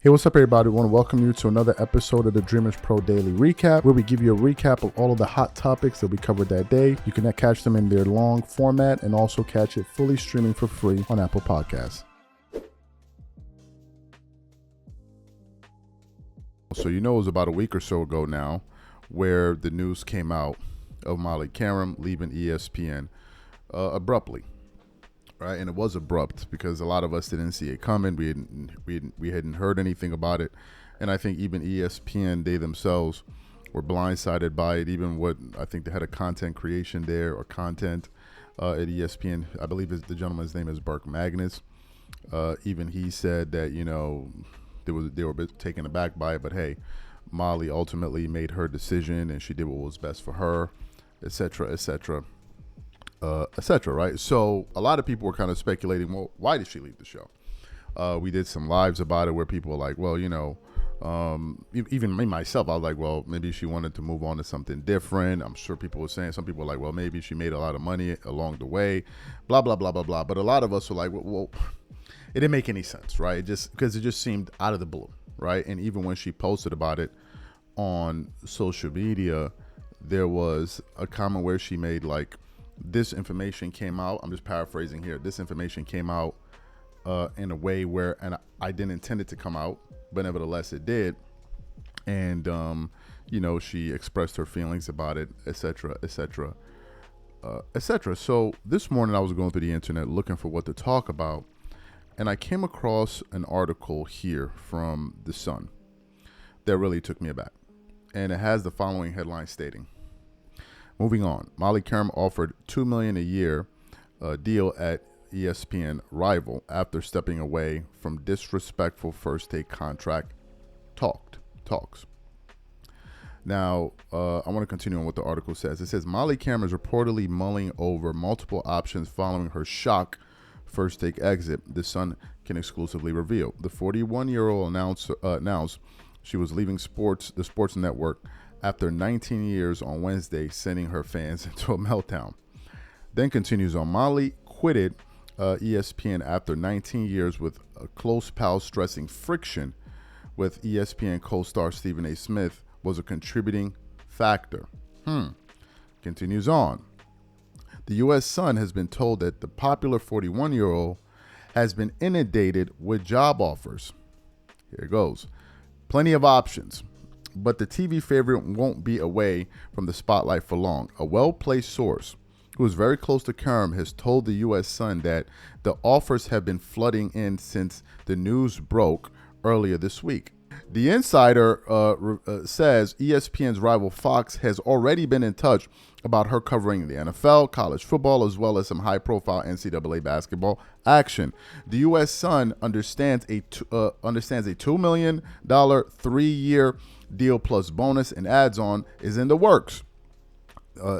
Hey, what's up, everybody? I want to welcome you to another episode of the Dreamers Pro Daily Recap, where we give you a recap of all of the hot topics that we covered that day. You can catch them in their long format and also catch it fully streaming for free on Apple Podcasts. So it was about a week or so ago now where the news came out of Molly Qerim leaving ESPN abruptly. Right, and it was abrupt because a lot of us didn't see it coming. We hadn't heard anything about it, and I think even ESPN, they themselves were blindsided by it. Even what I think they had a content creation there or content at ESPN. I believe the gentleman's name is Burke Magnus. Even he said that they were a bit taken aback by it, but hey, Molly ultimately made her decision and she did what was best for her, etc., etc. etc. Right? So a lot of people were kind of speculating, well, why did she leave the show? We did some lives about it where people were like, well, even me myself, I was like, well, maybe she wanted to move on to something different. I'm sure people were saying, some people were like, well, maybe she made a lot of money along the way, blah, blah, blah, blah, blah. But a lot of us were like, well, it didn't make any sense, right? Because it just seemed out of the blue, right? And even when she posted about it on social media, there was a comment where she made like, this information came out, I'm just paraphrasing here, this information came out in a way where, and I didn't intend it to come out, but nevertheless it did. And, she expressed her feelings about it, etc., etc., etc. So this morning I was going through the internet looking for what to talk about, and I came across an article here from The Sun that really took me aback. And it has the following headline stating, moving on, Molly Qerim offered $2 million a year deal at ESPN rival after stepping away from disrespectful first take contract talks. Now, I want to continue on what the article says. It says Molly Qerim is reportedly mulling over multiple options following her shock first take exit. The Sun can exclusively reveal. The 41-year-old announced she was leaving the sports network after 19 years on Wednesday, sending her fans into a meltdown. Then continues on, Molly quitted ESPN after 19 years with a close pal, stressing friction with ESPN co-star Stephen A. Smith was a contributing factor. Continues on. The U.S. Sun has been told that the popular 41-year-old has been inundated with job offers. Here it goes. Plenty of options. But the TV favorite won't be away from the spotlight for long. A well-placed source who is very close to Qerim has told the U.S. Sun that the offers have been flooding in since the news broke earlier this week. The insider says ESPN's rival Fox has already been in touch about her covering the NFL, college football, as well as some high-profile NCAA basketball action. The U.S. Sun understands a $2 million 3-year deal plus bonus and adds-on is in the works.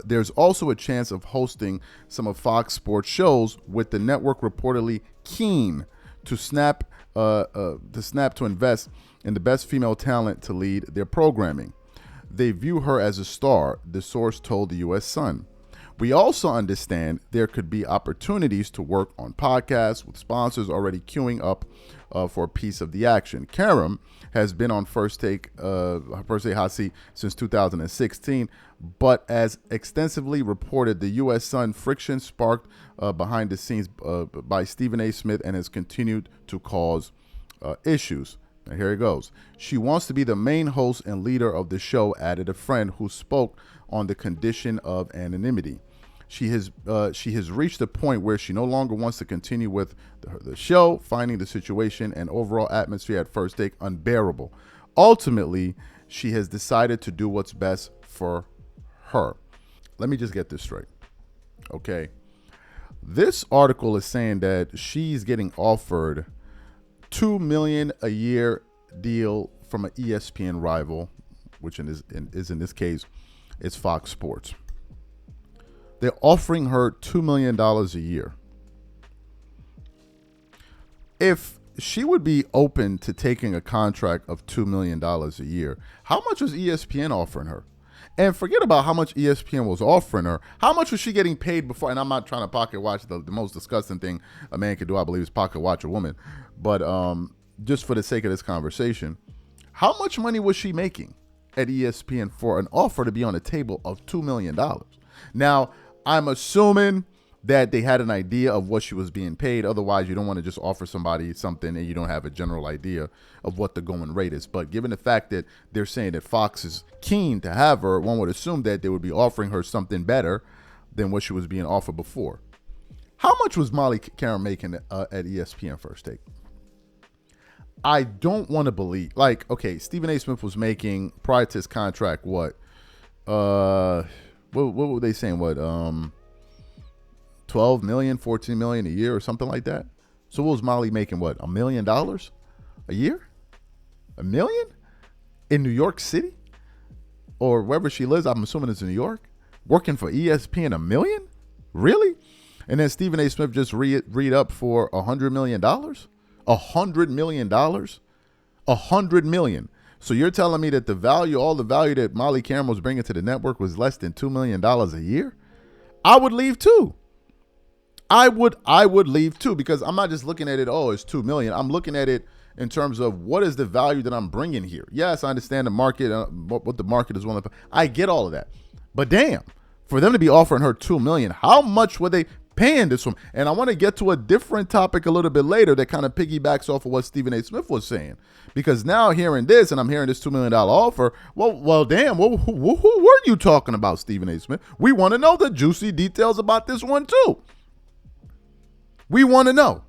There's also a chance of hosting some of Fox Sports shows, with the network reportedly keen to snap to invest in the best female talent to lead their programming. They view her as a star, the source told the U.S. Sun. We also understand there could be opportunities to work on podcasts, with sponsors already queuing up for a piece of the action. Qerim has been on First Take hot seat since 2016, but as extensively reported, the U.S. Sun friction sparked behind the scenes by Stephen A. Smith and has continued to cause issues. Now here it goes. She wants to be the main host and leader of the show, added a friend who spoke on the condition of anonymity. She has reached a point where she no longer wants to continue with the show, finding the situation and overall atmosphere at First Take unbearable. Ultimately, she has decided to do what's best for her. Let me just get this straight. Okay. This article is saying that she's getting offered $2 million a year deal from an ESPN rival, which is in this case, it's Fox Sports. They're offering her $2 million a year. If she would be open to taking a contract of $2 million a year, how much was ESPN offering her? And forget about how much ESPN was offering her. How much was she getting paid before? And I'm not trying to pocket watch the most disgusting thing a man can do, I believe, is pocket watch a woman. But just for the sake of this conversation, how much money was she making at ESPN for an offer to be on the table of $2 million? Now, I'm assuming that they had an idea of what she was being paid. Otherwise, you don't want to just offer somebody something and you don't have a general idea of what the going rate is. But given the fact that they're saying that Fox is keen to have her, one would assume that they would be offering her something better than what she was being offered before. How much was Molly Qerim making at ESPN First Take? I don't want to believe. Like, okay, Stephen A. Smith was making, prior to his contract, what were they saying? What, 12 million, 14 million a year or something like that? So what was Molly making, what, $1 million a year? $1 million? In New York City? Or wherever she lives, I'm assuming it's in New York? Working for ESPN, $1 million? Really? And then Stephen A. Smith just read up for $100 million? $100 million? $100 million. So you're telling me that all the value that Molly Qerim was bringing to the network was less than $2 million a year? I would leave too. I would leave too, because I'm not just looking at it, oh, it's $2 million. I'm looking at it in terms of what is the value that I'm bringing here. Yes, I understand the market, what the market is willing to pay. I get all of that. But damn, for them to be offering her $2 million, how much were they paying this woman? And I want to get to a different topic a little bit later that kind of piggybacks off of what Stephen A. Smith was saying. Because now hearing this, and I'm hearing this $2 million offer, well, damn, who were you talking about, Stephen A. Smith? We want to know the juicy details about this one too. We want to know.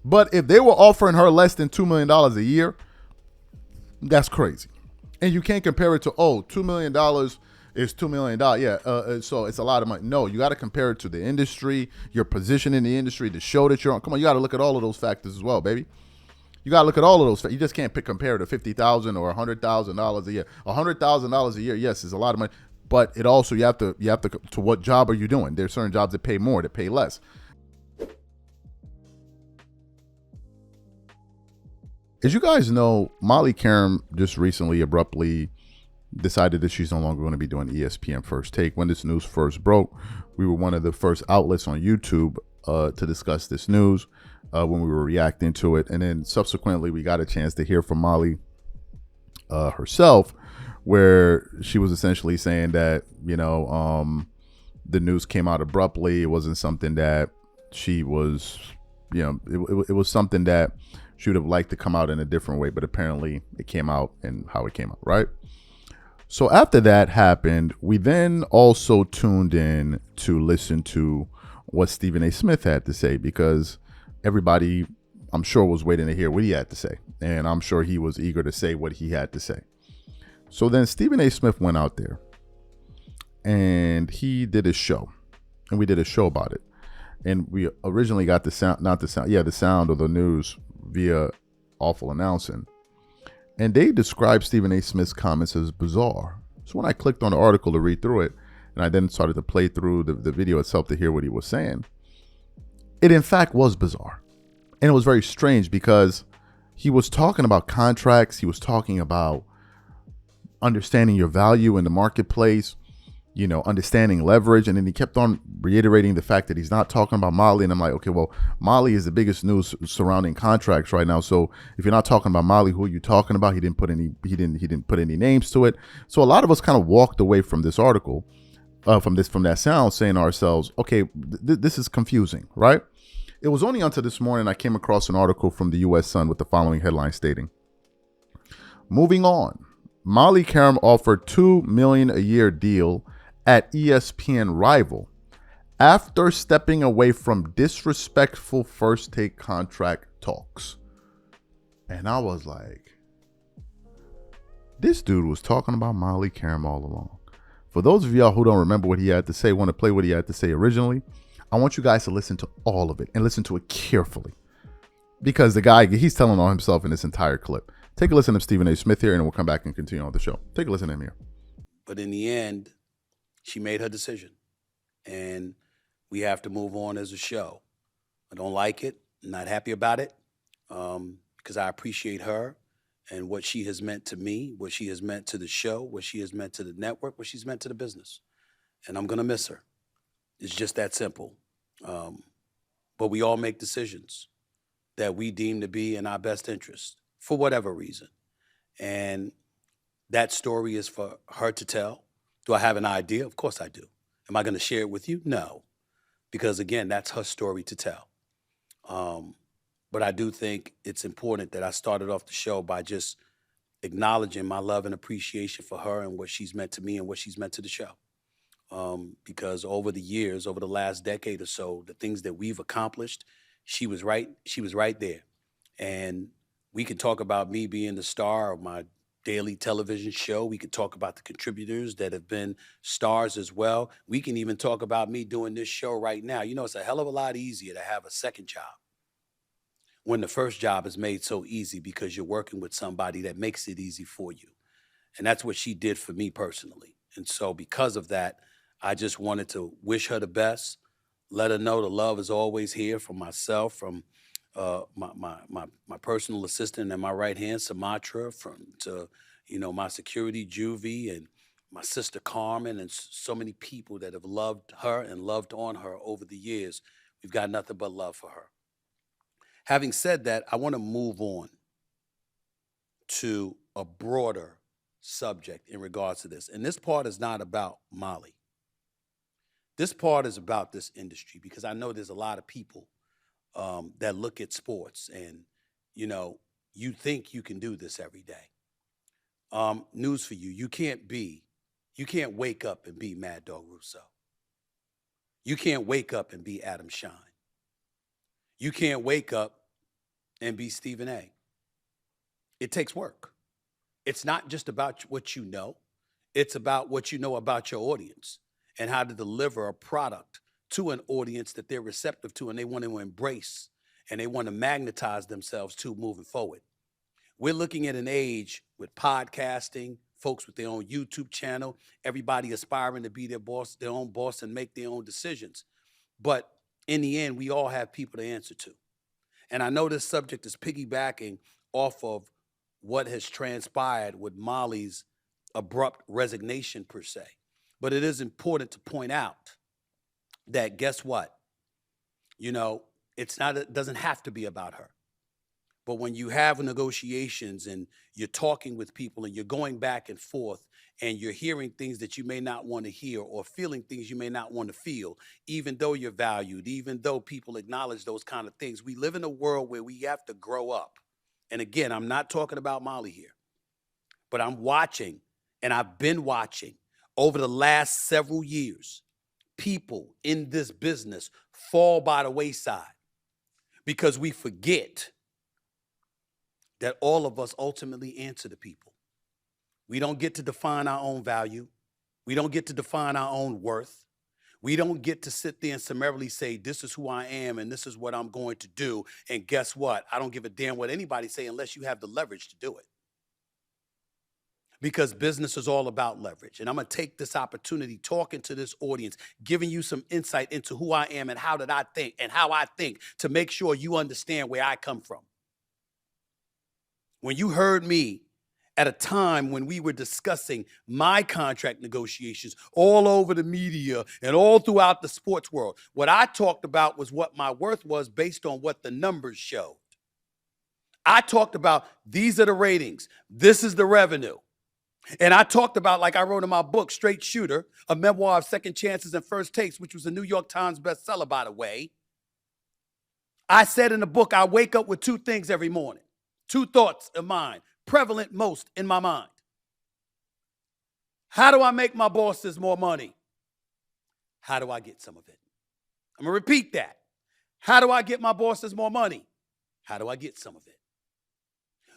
But if they were offering her less than $2 million a year, that's crazy. And you can't compare it to, $2 million is $2 million. Yeah, so it's a lot of money. No, you got to compare it to the industry, your position in the industry, the show that you're on. Come on, you got to look at all of those factors as well, baby. You got to look at all of those. You just can't compare it to $50,000 or $100,000 a year. $100,000 a year, yes, is a lot of money. But it also, you have to what job are you doing? There's certain jobs that pay more, that pay less. As you guys know, Molly Qerim just recently abruptly decided that she's no longer going to be doing ESPN First Take. When this news first broke, we were one of the first outlets on YouTube to discuss this news when we were reacting to it. And then subsequently, we got a chance to hear from Molly herself, where she was essentially saying that, the news came out abruptly. It wasn't something that she was, it was something that she would have liked to come out in a different way, but apparently it came out and how it came out, right? So after that happened, we then also tuned in to listen to what Stephen A. Smith had to say, because everybody, I'm sure, was waiting to hear what he had to say. And I'm sure he was eager to say what he had to say. So then Stephen A. Smith went out there and he did a show, and we did a show about it. And we originally got the sound of the news via Awful Announcing. And they described Stephen A. Smith's comments as bizarre. So when I clicked on the article to read through it, and I then started to play through the video itself to hear what he was saying, it in fact was bizarre. And it was very strange, because he was talking about contracts. He was talking about understanding your value in the marketplace, understanding leverage. And then he kept on reiterating the fact that he's not talking about Molly. And I'm like, okay, well, Molly is the biggest news surrounding contracts right now. So if you're not talking about Molly, who are you talking about? He didn't put any names to it. So a lot of us kind of walked away from this article, from that sound, saying to ourselves, okay, this is confusing, right? It was only until this morning I came across an article from the U.S. Sun with the following headline stating, moving on, Molly Qerim offered $2 million a year deal at ESPN rival after stepping away from disrespectful First Take contract talks. And I was like, this dude was talking about Molly Qerim all along. For those of y'all who don't remember what he had to say, want to play what he had to say originally, I want you guys to listen to all of it and listen to it carefully, because the guy, he's telling on himself in this entire clip. Take a listen to Stephen A. Smith here, and we'll come back and continue on the show. Take a listen to him here. But in the end, she made her decision, and we have to move on as a show. I don't like it. I'm not happy about it, because I appreciate her and what she has meant to me, what she has meant to the show, what she has meant to the network, what she's meant to the business. And I'm going to miss her. It's just that simple. But we all make decisions that we deem to be in our best interest for whatever reason. And that story is for her to tell. Do I have an idea? Of course I do. Am I going to share it with you? No, because again, that's her story to tell. But I do think it's important that I started off the show by just acknowledging my love and appreciation for her and what she's meant to me and what she's meant to the show. Because over the years, over the last decade or so, the things that we've accomplished, she was right. She was right there. And we can talk about me being the star of my daily television show. We could talk about the contributors that have been stars as well. We can even talk about me doing this show right now. You know, it's a hell of a lot easier to have a second job when the first job is made so easy because you're working with somebody that makes it easy for you. And that's what she did for me personally. And so because of that, I just wanted to wish her the best, let her know the love is always here from myself, from my personal assistant and my right hand, Sumatra, my security, Juvie, and my sister Carmen, and so many people that have loved her and loved on her over the years. We've got nothing but love for her. Having said that, I want to move on to a broader subject in regards to this. And this part is not about Molly. This part is about this industry, because I know there's a lot of people that look at sports and, you think you can do this every day. News for you. You can't wake up and be Mad Dog Russo. You can't wake up and be Adam Shine. You can't wake up and be Stephen A. It takes work. It's not just about what you know. It's about what you know about your audience and how to deliver a product to an audience that they're receptive to and they want to embrace and they want to magnetize themselves to moving forward. We're looking at an age with podcasting, folks with their own YouTube channel, everybody aspiring to be their own boss and make their own decisions. But in the end, we all have people to answer to. And I know this subject is piggybacking off of what has transpired with Molly's abrupt resignation per se. But it is important to point out that guess what? It doesn't have to be about her. But when you have negotiations and you're talking with people and you're going back and forth and you're hearing things that you may not want to hear or feeling things you may not want to feel, even though you're valued, even though people acknowledge those kind of things, we live in a world where we have to grow up. And again, I'm not talking about Molly here, but I'm watching, and I've been watching over the last several years, people in this business fall by the wayside because we forget that all of us ultimately answer to people. We don't get to define our own value. We don't get to define our own worth. We don't get to sit there and summarily say, this is who I am and this is what I'm going to do. And guess what? I don't give a damn what anybody say unless you have the leverage to do it. Because business is all about leverage. And I'm going to take this opportunity talking to this audience, giving you some insight into who I am and how did I think and how I think to make sure you understand where I come from. When you heard me at a time when we were discussing my contract negotiations all over the media and all throughout the sports world, what I talked about was what my worth was based on what the numbers showed. I talked about these are the ratings. This is the revenue. And I talked about, like I wrote in my book, Straight Shooter, a memoir of second chances and first takes, which was a New York Times bestseller, by the way. I said in the book, I wake up with two things every morning. Two thoughts of mine, prevalent most in my mind. How do I make my bosses more money? How do I get some of it? I'm going to repeat that. How do I get my bosses more money? How do I get some of it?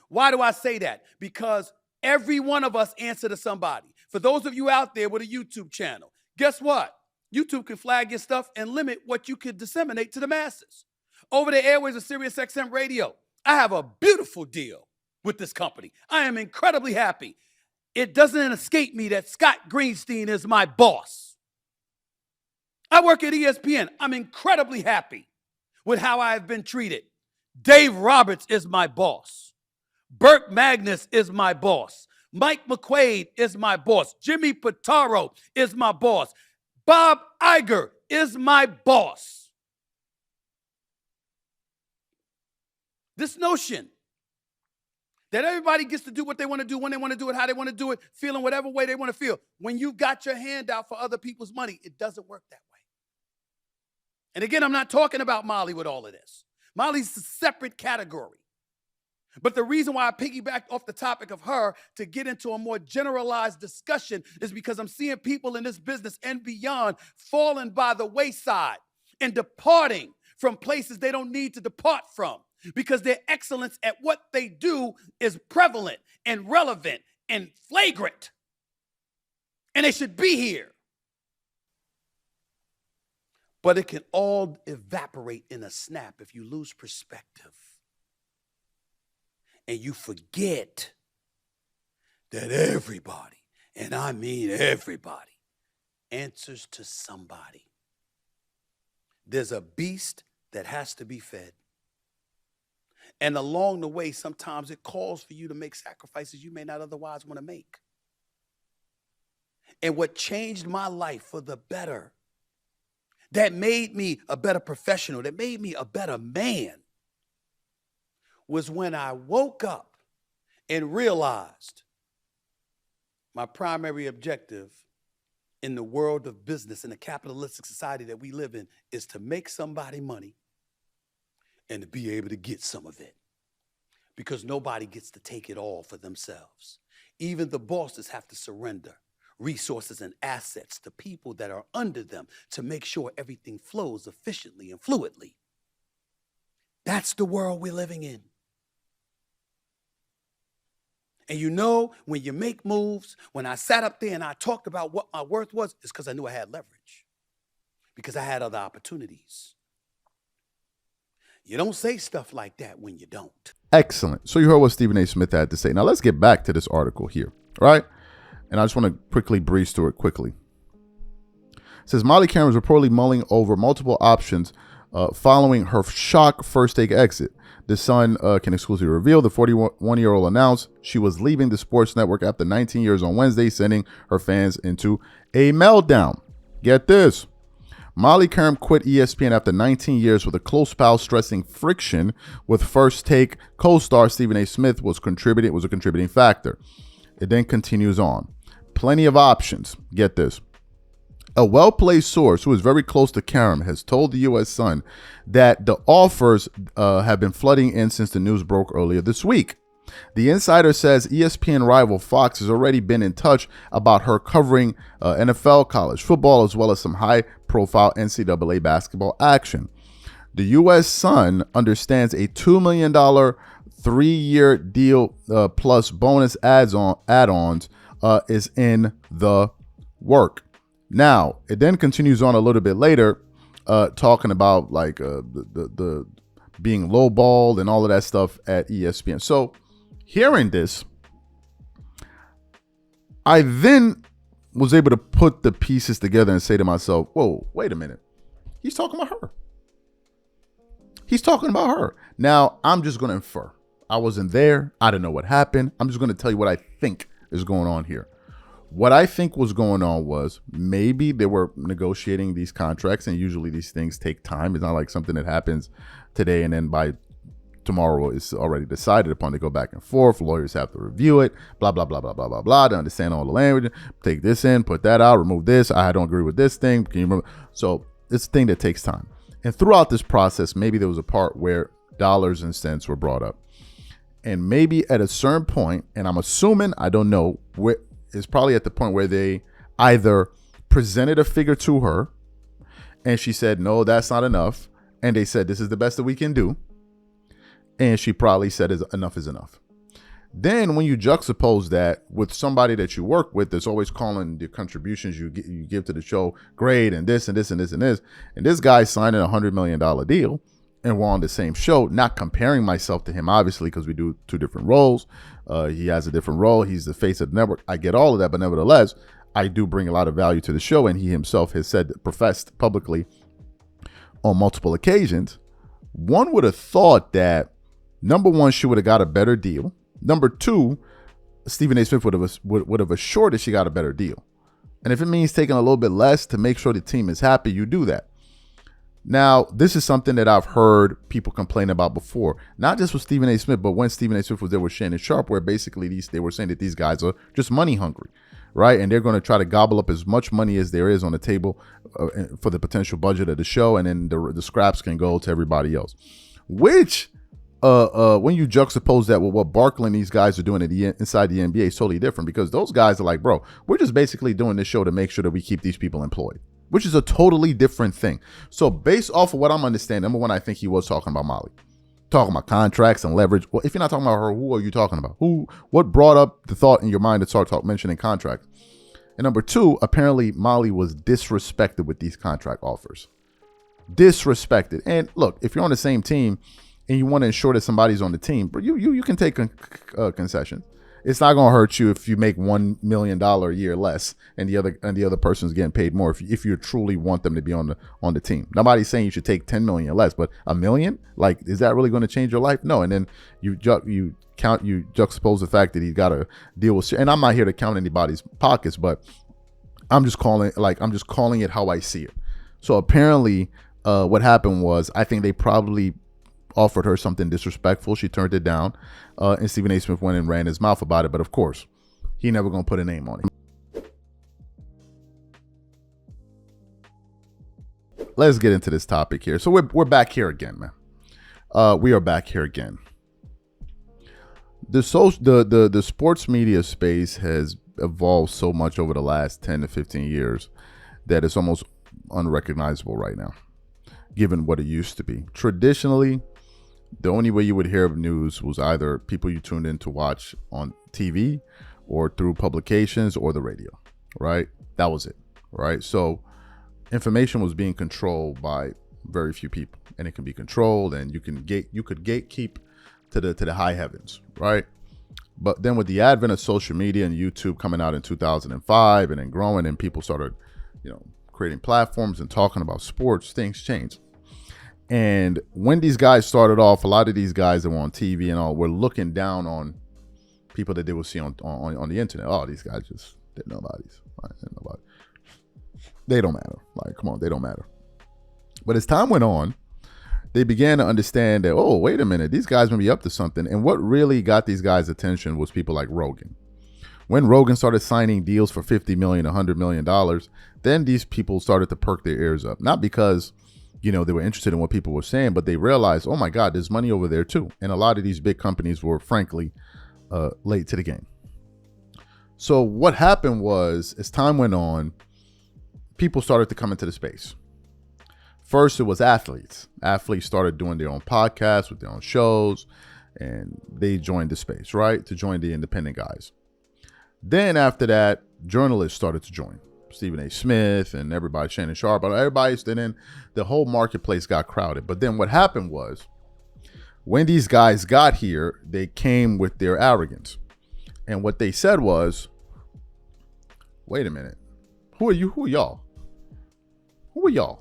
Why do I say that? Because every one of us answer to somebody. For those of you out there with a YouTube channel, guess what? YouTube can flag your stuff and limit what you could disseminate to the masses. Over the airways of SiriusXM Radio, I have a beautiful deal with this company. I am incredibly happy. It doesn't escape me that Scott Greenstein is my boss. I work at ESPN. I'm incredibly happy with how I have been treated. Dave Roberts is my boss. Burt Magnus is my boss. Mike McQuaid is my boss. Jimmy Pitaro is my boss. Bob Iger is my boss. This notion that everybody gets to do what they want to do, when they want to do it, how they want to do it, feeling whatever way they want to feel. When you got your hand out for other people's money, it doesn't work that way. And again, I'm not talking about Molly with all of this. Molly's a separate category. But the reason why I piggybacked off the topic of her to get into a more generalized discussion is because I'm seeing people in this business and beyond falling by the wayside and departing from places they don't need to depart from, because their excellence at what they do is prevalent and relevant and flagrant. And they should be here. But it can all evaporate in a snap if you lose perspective. And you forget that everybody, and I mean everybody, answers to somebody. There's a beast that has to be fed. And along the way, sometimes it calls for you to make sacrifices you may not otherwise want to make. And what changed my life for the better, that made me a better professional, that made me a better man, was when I woke up and realized my primary objective in the world of business, in the capitalistic society that we live in, is to make somebody money and to be able to get some of it. Because nobody gets to take it all for themselves. Even the bosses have to surrender resources and assets to people that are under them to make sure everything flows efficiently and fluidly. That's the world we're living in. And you know, when you make moves, when I sat up there and I talked about what my worth was, it's because I knew I had leverage. Because I had other opportunities. You don't say stuff like that when you don't. Excellent. So you heard what Stephen A. Smith had to say. Now let's get back to this article here, right? And I just want to quickly breeze through it quickly. It says Molly Qerim is reportedly mulling over multiple options following her shock first take exit. The Sun can exclusively reveal the 41-year-old announced she was leaving the sports network after 19 years on Wednesday, sending her fans into a meltdown. Get this. Molly Qerim quit ESPN after 19 years with a close pal, stressing friction with First Take co-star Stephen A. Smith was a contributing factor. It then continues on. Plenty of options. Get this. A well-placed source who is very close to Qerim has told the U.S. Sun that the offers have been flooding in since the news broke earlier this week. The insider says ESPN rival Fox has already been in touch about her covering NFL, college football, as well as some high-profile NCAA basketball action. The U.S. Sun understands a $2 million 3-year deal plus bonus add-ons is in the work. Now, it then continues on a little bit later, talking about like the being lowballed and all of that stuff at ESPN. So hearing this, I then was able to put the pieces together and say to myself, whoa, wait a minute. He's talking about her. He's talking about her. Now, I'm just going to infer. I wasn't there. I don't know what happened. I'm just going to tell you what I think is going on here. What I think was going on was maybe they were negotiating these contracts, and usually these things take time. It's not like something that happens today and then by tomorrow it's already decided upon. They go back and forth. Lawyers have to review it, blah, blah, blah, blah, blah, blah, blah, to understand all the language. Take this in, put that out, remove this. I don't agree with this thing. Can you remember? So it's a thing that takes time. And throughout this process, maybe there was a part where dollars and cents were brought up. And maybe at a certain point, and I'm assuming, I don't know, it's probably at the point where they either presented a figure to her and she said, no, that's not enough. And they said, this is the best that we can do. And she probably said, enough is enough. Then when you juxtapose that with somebody that you work with that's always calling the contributions you give to the show great, and this and this and this and this, and this guy signing a $100 million deal, and we're on the same show, not comparing myself to him, obviously, because we do two different roles. He has a different role. He's the face of the network. I get all of that, but nevertheless, I do bring a lot of value to the show, and he himself has professed publicly on multiple occasions. One would have thought that, number one, she would have got a better deal. Number two, Stephen A. Smith would have assured that she got a better deal. And if it means taking a little bit less to make sure the team is happy, you do that. Now, this is something that I've heard people complain about before, not just with Stephen A. Smith, but when Stephen A. Smith was there with Shannon Sharp, where basically they were saying that these guys are just money hungry, right? And they're going to try to gobble up as much money as there is on the table for the potential budget of the show, and then the scraps can go to everybody else. Which, when you juxtapose that with what Barkley and these guys are doing inside the NBA, is totally different, because those guys are like, bro, we're just basically doing this show to make sure that we keep these people employed, which is a totally different thing. So based off of what I'm understanding, number one, I think he was talking about Molly, talking about contracts and leverage. Well, if you're not talking about her, who are you talking about? What brought up the thought in your mind to start mentioning contracts? And number two, apparently Molly was disrespected with these contract offers. Disrespected. And look, if you're on the same team and you want to ensure that somebody's on the team, but you can take concessions. It's not going to hurt you if you make $1 million a year less and the other person's getting paid more if you truly want them to be on the team. Nobody's saying you should take $10 million less, but $1 million, like, is that really going to change your life? No. And then you juxtapose the fact that he's got to deal with, and I'm not here to count anybody's pockets, but I'm just calling it how I see it. So apparently, what happened was, I think they probably offered her something disrespectful. She turned it down, and Stephen A. Smith went and ran his mouth about it. But of course, he never gonna put a name on it. Let's get into this topic here. So we're back here again, man. We are back here again. The sports media space has evolved so much over the last 10 to 15 years that it's almost unrecognizable right now, given what it used to be. Traditionally, the only way you would hear of news was either people you tuned in to watch on TV or through publications or the radio, right? That was it, right? So information was being controlled by very few people, and it can be controlled, and you could gatekeep to the high heavens, right? But then with the advent of social media and YouTube coming out in 2005 and then growing, and people started, creating platforms and talking about sports, things changed. And when these guys started off, a lot of these guys that were on TV and all were looking down on people that they would see on the internet. Oh, these guys just didn't know about these. They don't matter. Like, come on, they don't matter. But as time went on, they began to understand that, oh, wait a minute, these guys may be up to something. And what really got these guys' attention was people like Rogan. When Rogan started signing deals for $50 million, $100 million, then these people started to perk their ears up. Not because they were interested in what people were saying, but they realized, oh my God, there's money over there too. And a lot of these big companies were, frankly, late to the game. So what happened was, as time went on, people started to come into the space. First, it was athletes. Athletes started doing their own podcasts with their own shows, and they joined the space, right? To join the independent guys. Then after that, journalists started to join. Stephen A. Smith and everybody, Shannon Sharp, everybody's, and then the whole marketplace got crowded. But then what happened was, when these guys got here, they came with their arrogance. And what they said was, wait a minute, who are you? Who are y'all? Who are y'all?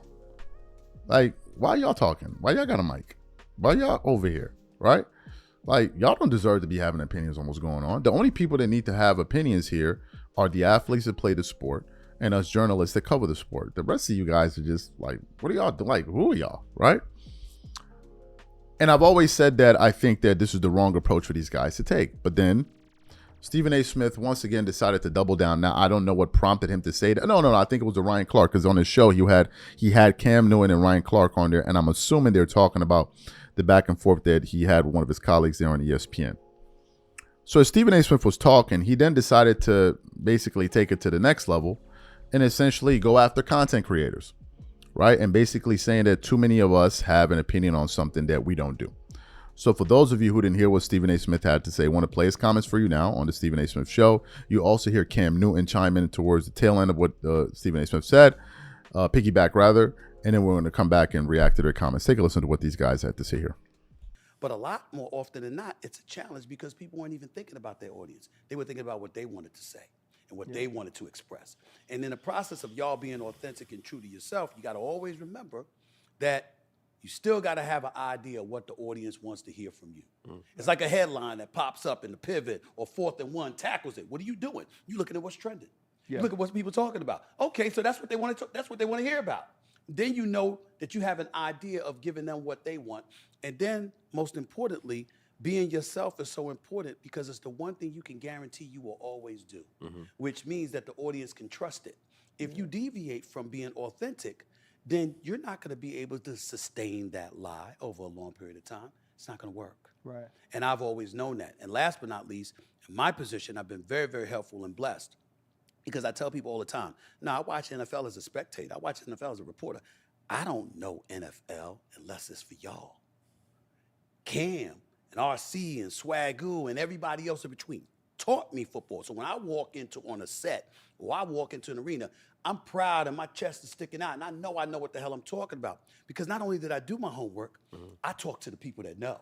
Like, why y'all talking? Why y'all got a mic? Why y'all over here, right? Like, y'all don't deserve to be having opinions on what's going on. The only people that need to have opinions here are the athletes that play the sport and us journalists that cover the sport. The rest of you guys are just like, what are y'all doing? Like, who are y'all, right? And I've always said that I think that this is the wrong approach for these guys to take. But then Stephen A. Smith once again decided to double down. Now, I don't know what prompted him to say that. No, I think it was Ryan Clark, because on his show he had Cam Newton and Ryan Clark on there, and I'm assuming they're talking about the back and forth that he had with one of his colleagues there on ESPN. So as Stephen A. Smith was talking, he then decided to basically take it to the next level and essentially go after content creators, right? And basically saying that too many of us have an opinion on something that we don't do. So for those of you who didn't hear what Stephen A. Smith had to say, I want to play his comments for you now on the Stephen A. Smith Show. You also hear Cam Newton chime in towards the tail end of what Stephen A. Smith said, piggyback rather, and then we're going to come back and react to their comments. Take a listen to what these guys had to say here. But a lot more often than not, it's a challenge because people weren't even thinking about their audience. They were thinking about what they wanted to say and what they wanted to express. And in the process of y'all being authentic and true to yourself, you got to always remember that you still got to have an idea of what the audience wants to hear from you. It's like a headline that pops up in the pivot or 4th and 1 tackles it. What are you doing? You looking at what's trending. You look at what people talking about. Okay, so that's what they want to. That's what they want to hear about. then you know that you have an idea of giving them what they want. And then, most importantly, being yourself is so important because it's the one thing you can guarantee you will always do, which means that the audience can trust it. If you deviate from being authentic, then you're not going to be able to sustain that lie over a long period of time. It's not going to work. Right. And I've always known that. And last but not least, in my position, I've been very, very helpful and blessed because I tell people all the time, no, I watch NFL as a spectator. I watch NFL as a reporter. I don't know NFL unless it's for y'all. Cam and RC and Swagoo and everybody else in between taught me football. So when I walk into on a set or I walk into an arena, I'm proud and my chest is sticking out and I know what the hell I'm talking about. Because not only did I do my homework, I talked to the people that know.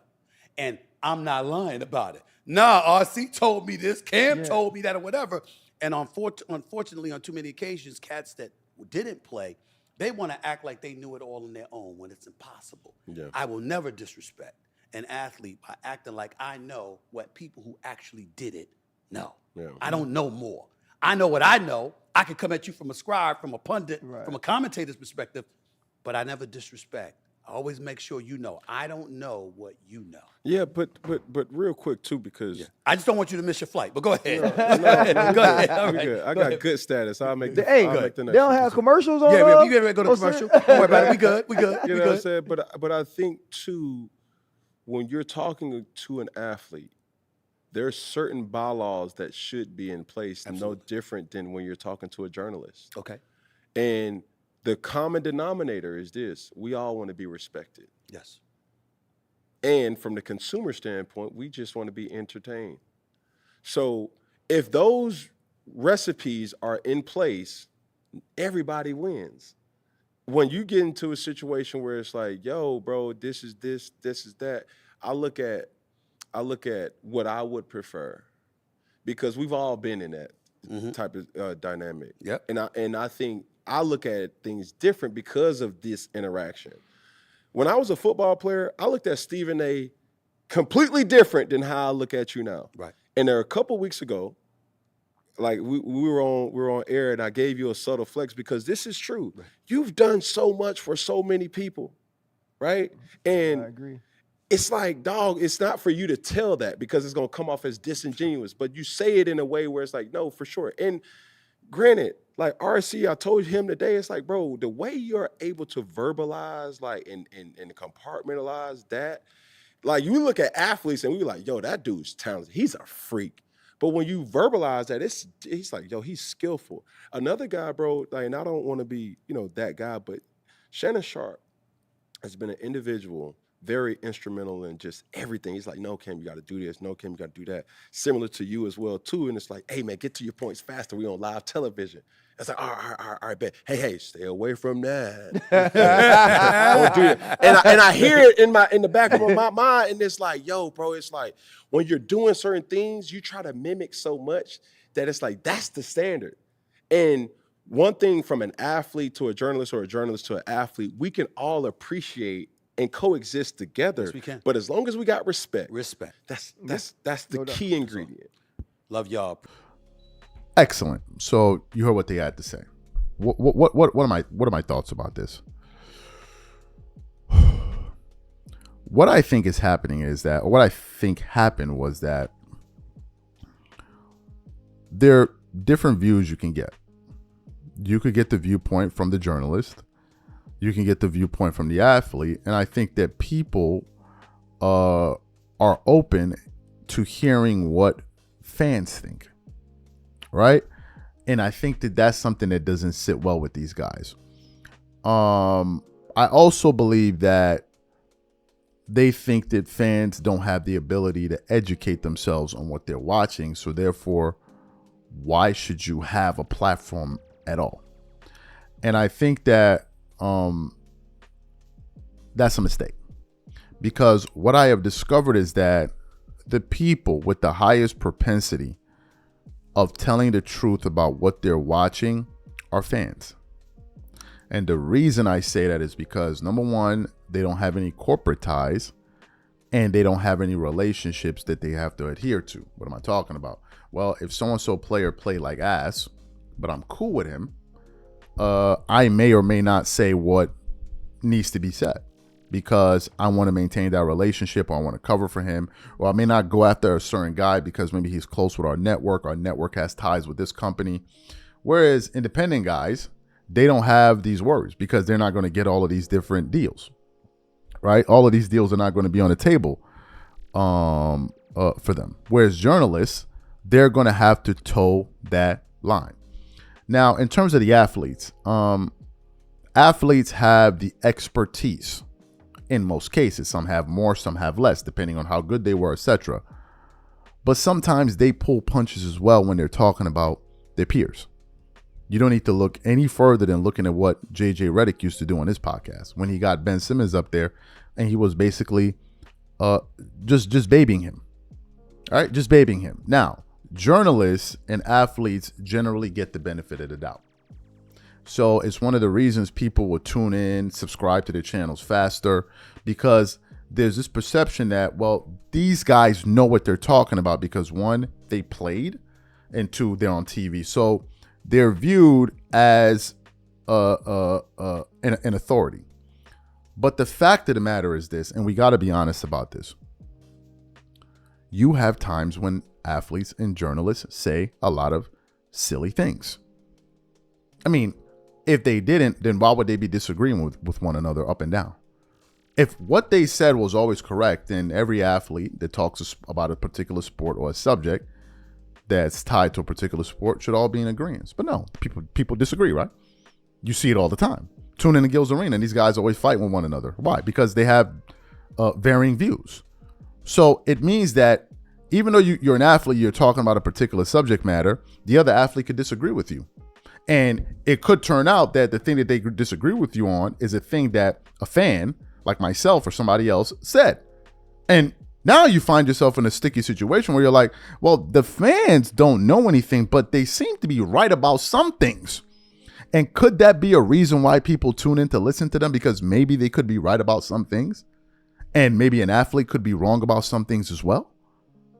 And I'm not lying about it. Nah, RC told me this, Cam told me that or whatever. And unfortunately, on too many occasions, cats that didn't play, they want to act like they knew it all on their own when it's impossible. Yeah. I will never disrespect an athlete by acting like I know what people who actually did it know. Yeah. I don't know more. I know what I know. I can come at you from a scribe, from a pundit, from a commentator's perspective, but I never disrespect. I always make sure you know. I don't know what you know. Yeah, but real quick too, because I just don't want you to miss your flight. But go ahead. No, go ahead. All right. Good. I got good status. I'll make the next. They don't have commercials on. Yeah, we get ready to go to commercial. Don't worry about it. We good. You know what I'm saying? But I think too, when you're talking to an athlete, there's certain bylaws that should be in place, no different than when you're talking to a journalist. Okay. And the common denominator is this: we all want to be respected. Yes. And from the consumer standpoint, we just want to be entertained. So if those recipes are in place, everybody wins. When you get into a situation where it's like, yo, bro, this is this, this is that, I look at what I would prefer, because we've all been in that type of dynamic. Yep. And I think I look at things different because of this interaction. When I was a football player, I looked at Stephen A. completely different than how I look at you now. Right. And there a couple weeks ago, like we were on air, and I gave you a subtle flex because this is true. Right. You've done so much for so many people, right? And I agree. It's like, dog, it's not for you to tell that because it's gonna come off as disingenuous, but you say it in a way where it's like, no, for sure. And granted, like RC, I told him today, it's like, bro, the way you're able to verbalize, like, and compartmentalize that, like, you look at athletes and we like, yo, that dude's talented. He's a freak. But when you verbalize that, he's like, yo, he's skillful. Another guy, bro, like, and I don't want to be, that guy, but Shannon Sharp has been an individual very instrumental in just everything. He's like, no, Cam, you got to do this. No, Cam, you got to do that. Similar to you as well, too. And it's like, hey, man, get to your points faster. We on live television. It's like, all right, bet. Hey, stay away from that. Don't do that. And I hear it in the back of my mind, and it's like, yo, bro, it's like when you're doing certain things, you try to mimic so much that it's like, that's the standard. And one thing from an athlete to a journalist or a journalist to an athlete, we can all appreciate and coexist together. Yes, we can. But as long as we got respect. That's the key ingredient. Love y'all. Excellent. So you heard what they had to say. What are my thoughts about this? What I think is happening is that, or what I think happened was that there are different views you can get. You could get the viewpoint from the journalist. You can get the viewpoint from the athlete. And I think that people are open to hearing what fans think. Right? And I think that that's something that doesn't sit well with these guys. I also believe that they think that fans don't have the ability to educate themselves on what they're watching. So therefore, why should you have a platform at all? And I think that that's a mistake, because what I have discovered is that the people with the highest propensity of telling the truth about what they're watching are fans. And the reason I say that is because, number one, they don't have any corporate ties and they don't have any relationships that they have to adhere to. What am I talking about? Well, if so-and-so player played like ass, but I'm cool with him, I may or may not say what needs to be said because I want to maintain that relationship, or I want to cover for him, or I may not go after a certain guy because maybe he's close with our network has ties with this company. Whereas independent guys, they don't have these worries because they're not going to get all of these different deals, right? All of these deals are not going to be on the table for them. Whereas journalists, they're going to have to toe that line. Now, in terms of the athletes, athletes have the expertise in most cases. Some have more, some have less, depending on how good they were, etc. But sometimes they pull punches as well when they're talking about their peers. You don't need to look any further than looking at what JJ Redick used to do on his podcast when he got Ben Simmons up there and he was basically just babying him. All right, just babying him. Now, journalists and athletes generally get the benefit of the doubt. So it's one of the reasons people will tune in, subscribe to their channels faster, because there's this perception that, well, these guys know what they're talking about because one, they played, and two, they're on TV. So they're viewed as an authority. But the fact of the matter is this, and we got to be honest about this. You have times when athletes and journalists say a lot of silly things. I mean, if they didn't, then why would they be disagreeing with one another up and down? If what they said was always correct, then every athlete that talks about a particular sport or a subject that's tied to a particular sport should all be in agreement. But no, people disagree, right? You see it all the time. Tune in to Gil's Arena, and these guys always fight with one another. Why? Because they have varying views. So it means that even though you're an athlete, you're talking about a particular subject matter, the other athlete could disagree with you. And it could turn out that the thing that they disagree with you on is a thing that a fan, like myself or somebody else, said. And now you find yourself in a sticky situation where you're like, well, the fans don't know anything, but they seem to be right about some things. And could that be a reason why people tune in to listen to them? Because maybe they could be right about some things. And maybe an athlete could be wrong about some things as well.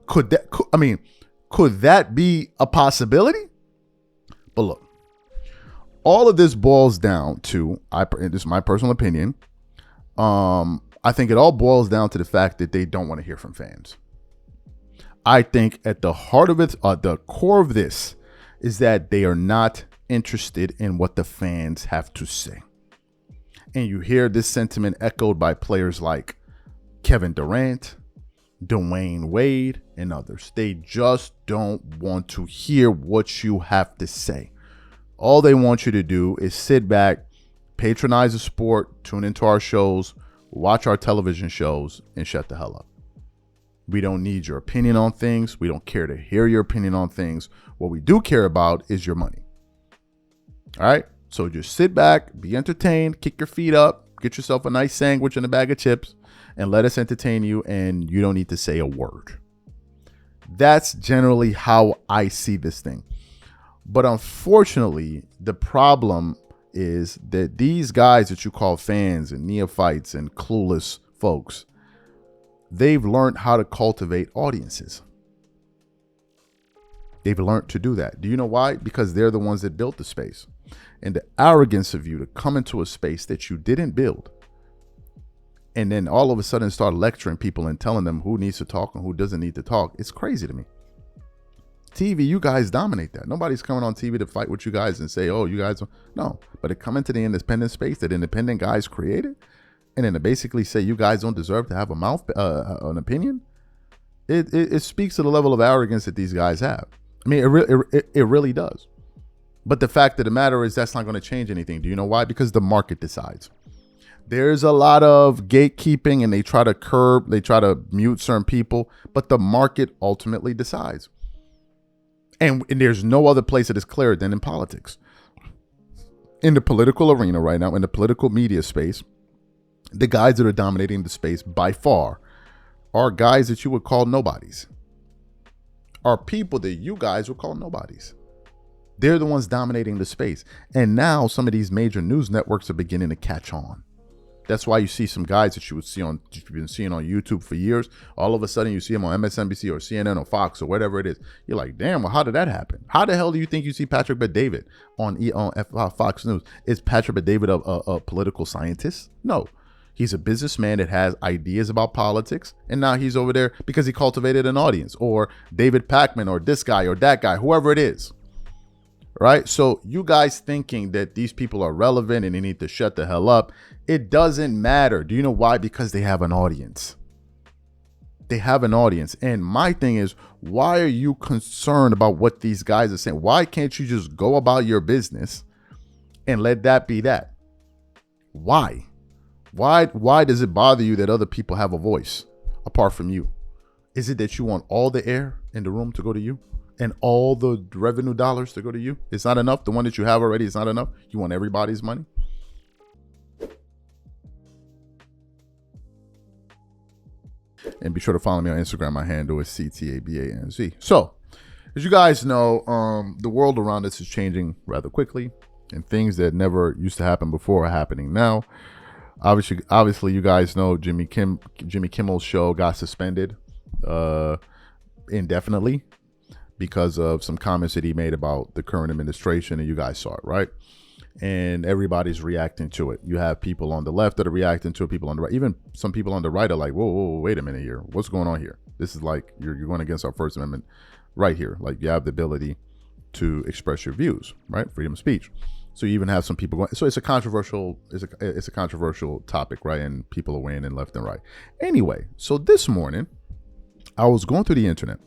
Could that be a possibility? But look, all of this boils down to, this is my personal opinion, I think it all boils down to the fact that they don't want to hear from fans. I think at the heart of it, the core of this, is that they are not interested in what the fans have to say. And you hear this sentiment echoed by players like Kevin Durant, Dwayne Wade, and others. They just don't want to hear what you have to say. All they want you to do is sit back, patronize the sport, tune into our shows, watch our television shows, and shut the hell up. We don't need your opinion on things. We don't care to hear your opinion on things. What we do care about is your money. All right? So just sit back, be entertained, kick your feet up, get yourself a nice sandwich and a bag of chips, and let us entertain you, and you don't need to say a word. That's generally how I see this thing. But unfortunately, the problem is that these guys that you call fans and neophytes and clueless folks, they've learned how to cultivate audiences. They've learned to do that. Do you know why? Because they're the ones that built the space. And the arrogance of you to come into a space that you didn't build, and then all of a sudden start lecturing people and telling them who needs to talk and who doesn't need to talk. It's crazy to me. TV, you guys dominate that. Nobody's coming on TV to fight with you guys and say, oh, you guys. No, but to come into the independent space that independent guys created and then to basically say you guys don't deserve to have a mouth, an opinion. It speaks to the level of arrogance that these guys have. I mean, it really does. But the fact of the matter is that's not going to change anything. Do you know why? Because the market decides. There's a lot of gatekeeping and they try to mute certain people, but the market ultimately decides. And there's no other place that is clearer than in politics. In the political arena right now, in the political media space, the guys that are dominating the space by far are guys that you would call nobodies. Are people that you guys would call nobodies. They're the ones dominating the space. And now some of these major news networks are beginning to catch on. That's why you see some guys that you've been seeing on YouTube for years. All of a sudden, you see them on MSNBC or CNN or Fox or whatever it is. You're like, damn, well, how did that happen? How the hell do you think you see Patrick Bet-David on Fox News? Is Patrick Bet-David a political scientist? No. He's a businessman that has ideas about politics, and now he's over there because he cultivated an audience. Or David Pakman or this guy or that guy, whoever it is. Right? So you guys thinking that these people are relevant and they need to shut the hell up. It doesn't matter. Do you know why? Because they have an audience. They have an audience. And my thing is, why are you concerned about what these guys are saying? Why can't you just go about your business and let that be that? Why? Why does it bother you that other people have a voice apart from you? Is it that you want all the air in the room to go to you? And all the revenue dollars to go to you? It's not enough? The one that you have already is not enough? You want everybody's money? And be sure to follow me on Instagram. My handle is CTABANZ. So, as you guys know, the world around us is changing rather quickly. And things that never used to happen before are happening now. Obviously, you guys know Jimmy Kimmel's show got suspended indefinitely, because of some comments that he made about the current administration, and you guys saw it, right? And everybody's reacting to it. You have people on the left that are reacting to it, people on the right. Even some people on the right are like, whoa, wait a minute here. What's going on here? This is like, you're going against our First Amendment right here. Like, you have the ability to express your views, right? Freedom of speech. So you even have some people going, so it's a controversial topic, right? And people are weighing in left and right. Anyway, so this morning, I was going through the internet,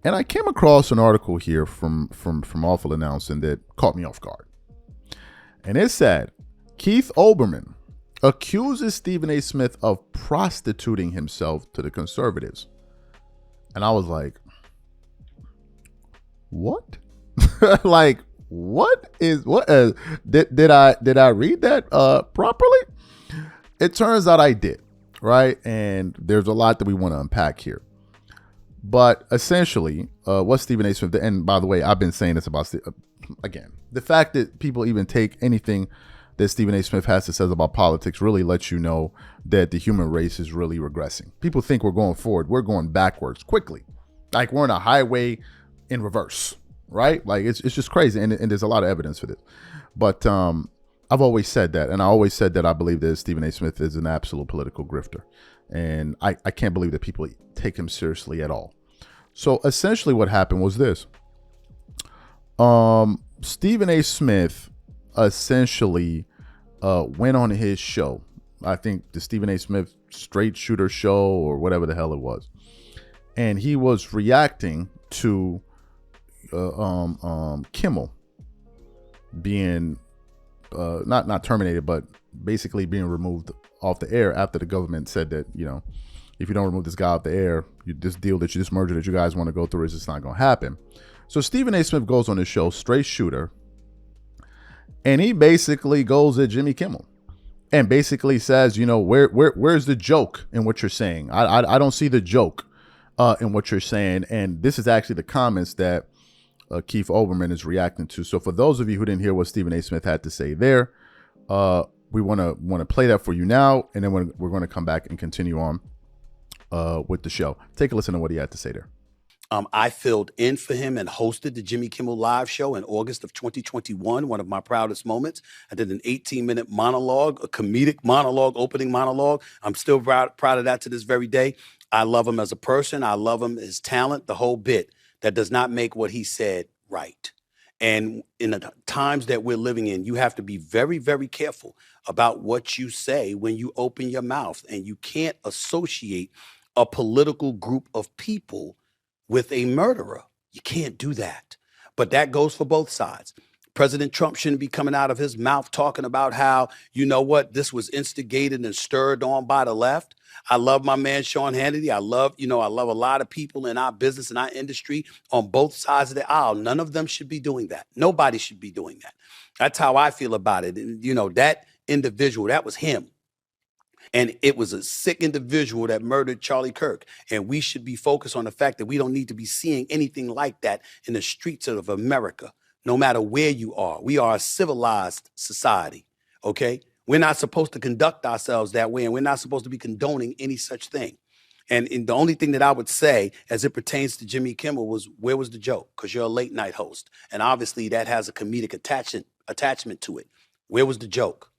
and I came across an article here from Awful Announcing that caught me off guard. And it said, Keith Olbermann accuses Stephen A. Smith of prostituting himself to the conservatives. And I was like, what? Like, what? Did I read that properly? It turns out I did, right? And there's a lot that we want to unpack here. But essentially, what Stephen A. Smith, and by the way, I've been saying this about, again, the fact that people even take anything that Stephen A. Smith has to say about politics really lets you know that the human race is really regressing. People think we're going forward. We're going backwards quickly. Like we're in a highway in reverse, right? Like it's just crazy. And there's a lot of evidence for this. But I've always said that. And I always said that I believe that Stephen A. Smith is an absolute political grifter. And I can't believe that people take him seriously at all. So essentially what happened was this. Stephen A. Smith essentially went on his show. I think the Stephen A. Smith Straight Shooter show or whatever the hell it was. And he was reacting to Kimmel being not terminated, but basically being removed off the air after the government said that, you know, if you don't remove this guy off the air, this merger that you guys want to go through is just not going to happen. So Stephen A. Smith goes on his show, Straight Shooter, and he basically goes at Jimmy Kimmel and basically says, you know, where's the joke in what you're saying? I don't see the joke in what you're saying. And this is actually the comments that Keith Olbermann is reacting to. So for those of you who didn't hear what Stephen A. Smith had to say there, we want to play that for you now, and then we're going to come back and continue on with the show. Take a listen to what he had to say there. I filled in for him and hosted the Jimmy Kimmel Live show in August of 2021, one of my proudest moments. I did an 18-minute monologue, a comedic monologue, opening monologue. I'm still proud of that to this very day. I love him as a person. I love him, his talent, the whole bit. That does not make what he said right. And in the times that we're living in, you have to be very, very careful about what you say when you open your mouth. And you can't associate a political group of people with a murderer. You can't do that. But that goes for both sides. President Trump shouldn't be coming out of his mouth talking about how, you know what, this was instigated and stirred on by the left. I love my man, Sean Hannity. I love a lot of people in our business and our industry on both sides of the aisle. None of them should be doing that. Nobody should be doing that. That's how I feel about it. And, you know, that individual, that was him. And it was a sick individual that murdered Charlie Kirk. And we should be focused on the fact that we don't need to be seeing anything like that in the streets of America, no matter where you are. We are a civilized society, okay? We're not supposed to conduct ourselves that way, and we're not supposed to be condoning any such thing. And the only thing that I would say as it pertains to Jimmy Kimmel was, where was the joke? Because you're a late night host. And obviously that has a comedic attachment to it. Where was the joke?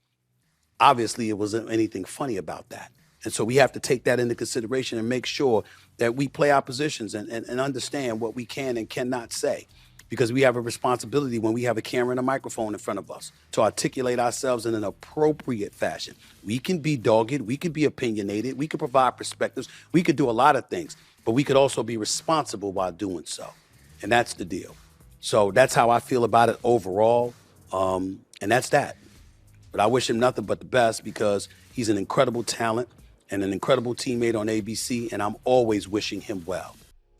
Obviously it wasn't anything funny about that. And so we have to take that into consideration and make sure that we play our positions and understand what we can and cannot say. Because we have a responsibility when we have a camera and a microphone in front of us to articulate ourselves in an appropriate fashion. We can be dogged, we can be opinionated, we can provide perspectives, we could do a lot of things, but we could also be responsible while doing so. And that's the deal. So that's how I feel about it overall. And that's that. But I wish him nothing but the best, because he's an incredible talent and an incredible teammate on ABC, and I'm always wishing him well.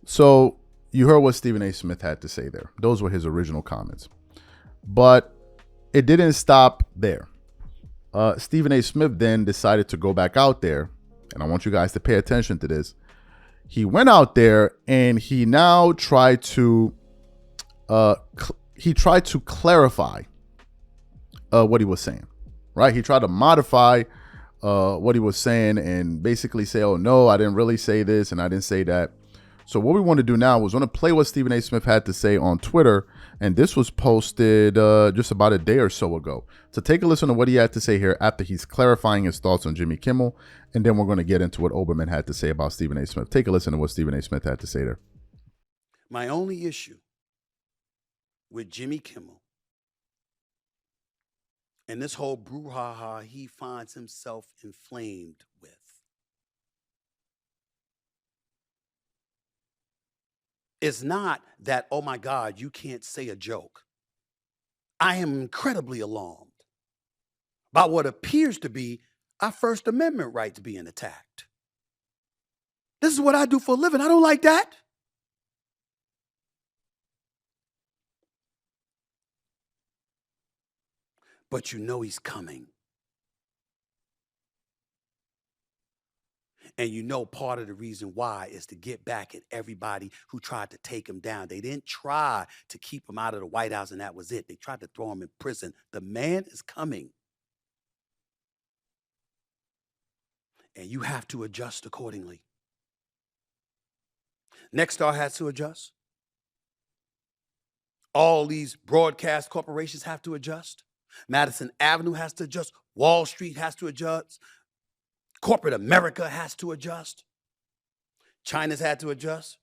So you heard what Stephen A. Smith had to say there. Those were his original comments. But it didn't stop there. Stephen A. Smith then decided to go back out there, and I want you guys to pay attention to this. He went out there and he now tried to clarify what he was saying, right? He tried to modify what he was saying and basically say, oh, no, I didn't really say this and I didn't say that. So what we want to do now is want to play what Stephen A. Smith had to say on Twitter. And this was posted just about a day or so ago. So take a listen to what he had to say here after he's clarifying his thoughts on Jimmy Kimmel. And then we're going to get into what Olbermann had to say about Stephen A. Smith. Take a listen to what Stephen A. Smith had to say there. My only issue with Jimmy Kimmel and this whole brouhaha he finds himself inflamed with is not that, oh my God, you can't say a joke. I am incredibly alarmed by what appears to be our First Amendment rights being attacked. This is what I do for a living. I don't like that. But you know he's coming. And you know part of the reason why is to get back at everybody who tried to take him down. They didn't try to keep him out of the White House and that was it. They tried to throw him in prison. The man is coming. And you have to adjust accordingly. Nexstar has to adjust. All these broadcast corporations have to adjust. Madison Avenue has to adjust. Wall Street has to adjust. Corporate America has to adjust. China's had to adjust.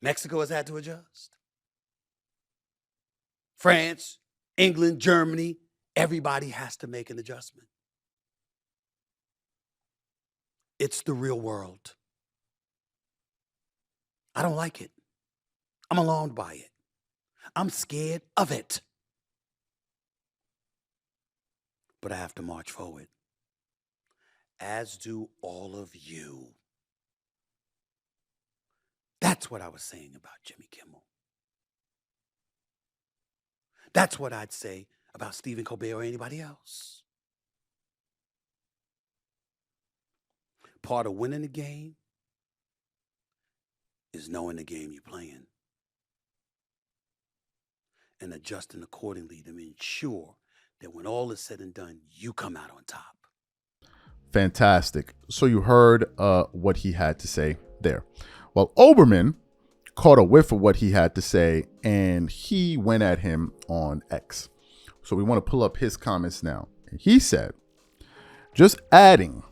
Mexico has had to adjust. France, England, Germany, everybody has to make an adjustment. It's the real world. I don't like it. I'm alarmed by it. I'm scared of it. But I have to march forward. As do all of you. That's what I was saying about Jimmy Kimmel. That's what I'd say about Stephen Colbert or anybody else. Part of winning the game is knowing the game you're playing and adjusting accordingly to ensure that when all is said and done, you come out on top. Fantastic. So you heard what he had to say there. Well, Olbermann caught a whiff of what he had to say, and he went at him on X. So we want to pull up his comments now. He said, just adding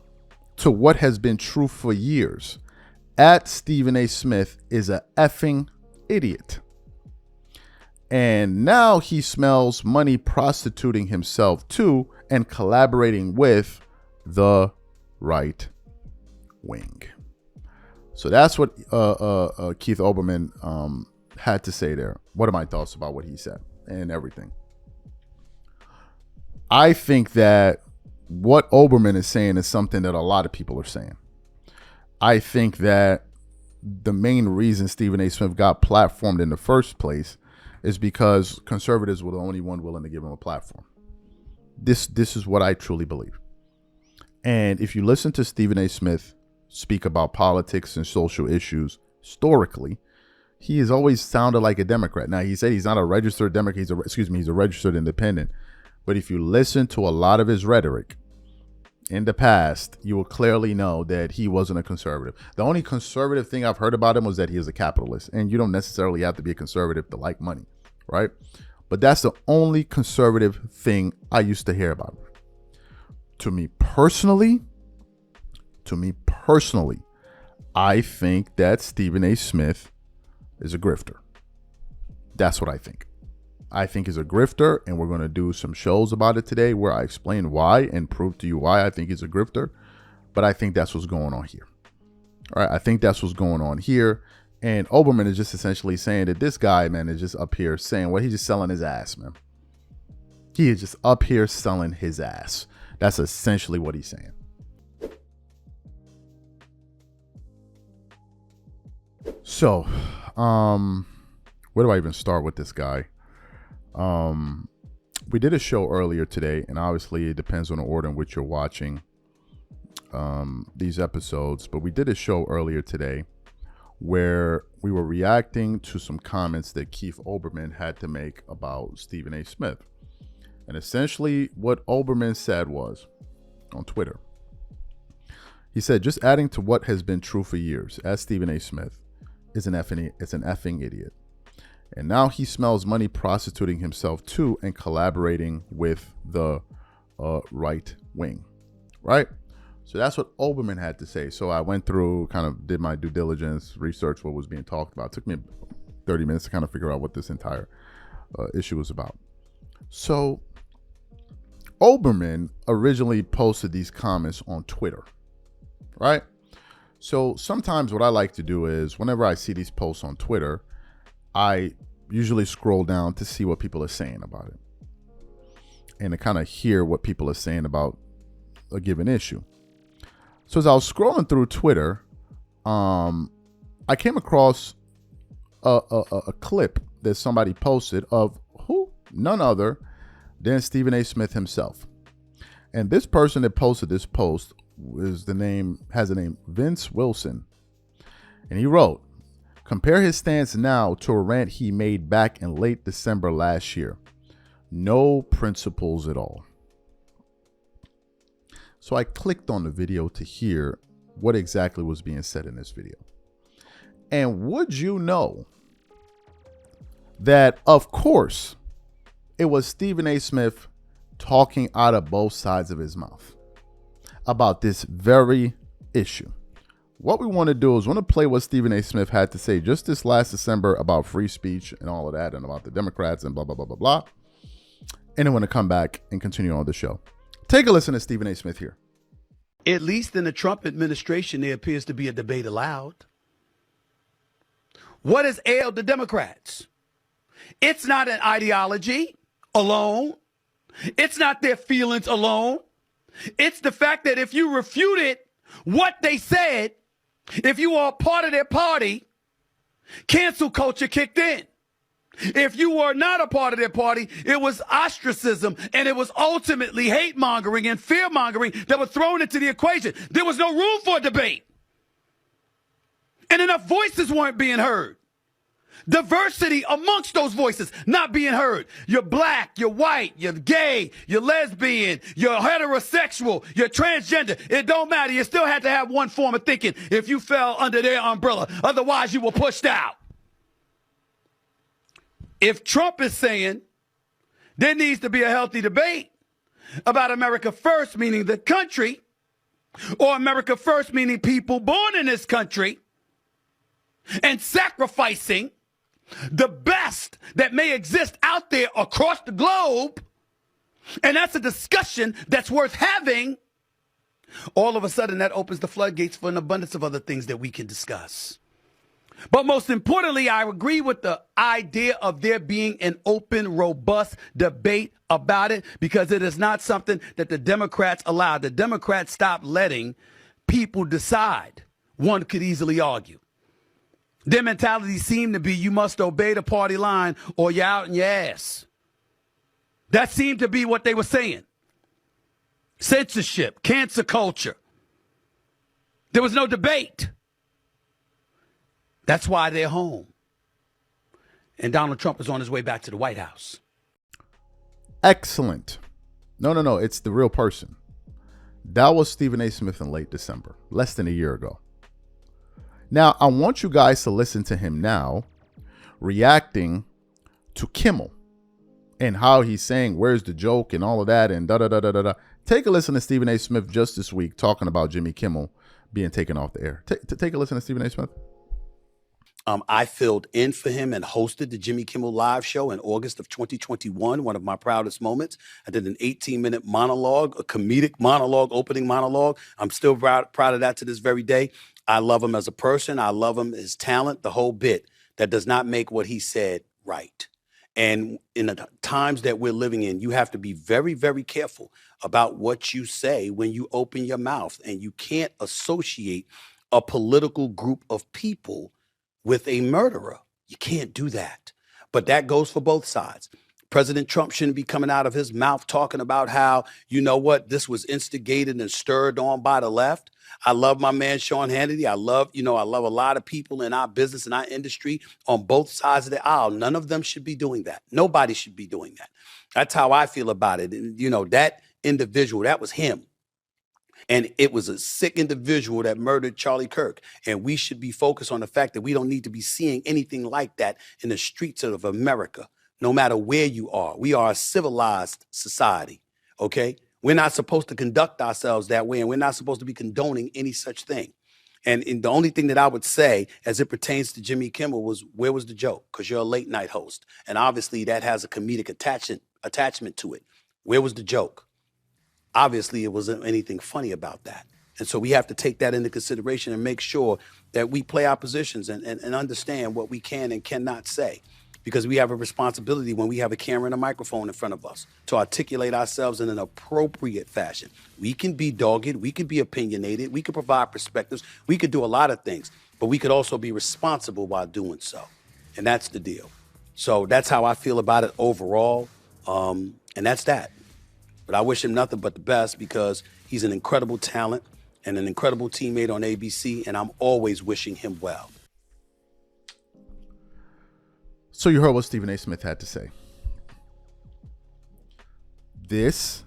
to what has been true for years, at Stephen A. Smith is a effing idiot. And now he smells money prostituting himself to and collaborating with the right wing. So that's what Keith Olbermann had to say there. What are my thoughts about what he said and everything? I think that what Olbermann is saying is something that a lot of people are saying. I think that the main reason Stephen A. Smith got platformed in the first place is because conservatives were the only one willing to give him a platform. This is what I truly believe. And if you listen to Stephen A. Smith speak about politics and social issues historically, he has always sounded like a Democrat. Now, he said he's not a registered Democrat. He's a registered independent. But if you listen to a lot of his rhetoric in the past, you will clearly know that he wasn't a conservative. The only conservative thing I've heard about him was that he is a capitalist. And you don't necessarily have to be a conservative to like money, right? But that's the only conservative thing I used to hear about him. To me personally, I think that Stephen A. Smith is a grifter. That's what I think. I think he's a grifter, and we're going to do some shows about it today where I explain why and prove to you why I think he's a grifter. But I think that's what's going on here. All right, I think that's what's going on here. And Olbermann is just essentially saying that this guy, man, is just up here saying, well, he's just selling his ass, man. He is just up here selling his ass. That's essentially what he's saying. So, where do I even start with this guy? We did a show earlier today, and obviously it depends on the order in which you're watching these episodes, but we did a show earlier today where we were reacting to some comments that Keith Olbermann had to make about Stephen A. Smith. And essentially what Olbermann said was on Twitter, he said, just adding to what has been true for years, as Stephen A. Smith is an effing idiot. And now he smells money prostituting himself too and collaborating with the right wing, right? So that's what Olbermann had to say. So I went through, kind of did my due diligence, researched what was being talked about. It took me 30 minutes to kind of figure out what this entire issue was about. So Olbermann originally posted these comments on Twitter, right? So sometimes what I like to do is whenever I see these posts on Twitter, I usually scroll down to see what people are saying about it and to kind of hear what people are saying about a given issue. So as I was scrolling through Twitter, I came across a clip that somebody posted of who? None other than Stephen A. Smith himself. And this person that posted this post has the name Vince Wilson. And he wrote, compare his stance now to a rant he made back in late December last year. No principles at all. So I clicked on the video to hear what exactly was being said in this video. And would you know that, of course, it was Stephen A. Smith talking out of both sides of his mouth about this very issue. What we want to do is want to play what Stephen A. Smith had to say just this last December about free speech and all of that and about the Democrats and blah, blah, blah, blah, blah. And then want to come back and continue on the show. Take a listen to Stephen A. Smith here. At least in the Trump administration, there appears to be a debate allowed. What has ailed the Democrats? It's not an ideology alone. It's not their feelings alone. It's the fact that if you refuted what they said, if you are part of their party, cancel culture kicked in. If you were not a part of their party, it was ostracism, and it was ultimately hate mongering and fear mongering that was thrown into the equation. There was no room for a debate. And enough voices weren't being heard. Diversity amongst those voices not being heard. You're black, you're white, you're gay, you're lesbian, you're heterosexual, you're transgender. It don't matter. You still had to have one form of thinking if you fell under their umbrella. Otherwise, you were pushed out. If Trump is saying there needs to be a healthy debate about America first, meaning the country, or America first, meaning people born in this country, and sacrificing the best that may exist out there across the globe, and that's a discussion that's worth having, all of a sudden that opens the floodgates for an abundance of other things that we can discuss. But most importantly, I agree with the idea of there being an open, robust debate about it, because it is not something that the Democrats allow. The Democrats stopped letting people decide. One could easily argue. Their mentality seemed to be you must obey the party line or you're out in your ass. That seemed to be what they were saying. Censorship, cancel culture. There was no debate. That's why they're home. And Donald Trump is on his way back to the White House. Excellent. No. It's the real person. That was Stephen A. Smith in late December, less than a year ago. Now, I want you guys to listen to him now, reacting to Kimmel and how he's saying, where's the joke and all of that and da-da-da-da-da-da. Take a listen to Stephen A. Smith just this week talking about Jimmy Kimmel being taken off the air. Take a listen to Stephen A. Smith. I filled in for him and hosted the Jimmy Kimmel Live show in August of 2021, one of my proudest moments. I did an 18-minute monologue, a comedic monologue, opening monologue. I'm still proud of that to this very day. I love him as a person. I love him, his talent, the whole bit. That does not make what he said right. And in the times that we're living in, you have to be very, very careful about what you say when you open your mouth. And you can't associate a political group of people with a murderer. You can't do that. But that goes for both sides. President Trump shouldn't be coming out of his mouth talking about how, you know what, this was instigated and stirred on by the left. I love my man, Sean Hannity. I love a lot of people in our business and our industry on both sides of the aisle. None of them should be doing that. Nobody should be doing that. That's how I feel about it. And, that individual, that was him. And it was a sick individual that murdered Charlie Kirk. And we should be focused on the fact that we don't need to be seeing anything like that in the streets of America, no matter where you are. We are a civilized society, okay? We're not supposed to conduct ourselves that way, and we're not supposed to be condoning any such thing. And the only thing that I would say as it pertains to Jimmy Kimmel was, where was the joke? Because you're a late night host. And obviously that has a comedic attachment to it. Where was the joke? Obviously, it wasn't anything funny about that. And so we have to take that into consideration and make sure that we play our positions and understand what we can and cannot say. Because we have a responsibility when we have a camera and a microphone in front of us to articulate ourselves in an appropriate fashion. We can be dogged, we can be opinionated, we can provide perspectives, we could do a lot of things, but we could also be responsible while doing so. And that's the deal. So that's how I feel about it overall. And that's that. But I wish him nothing but the best because he's an incredible talent and an incredible teammate on ABC, and I'm always wishing him well. So you heard what Stephen A. Smith had to say. This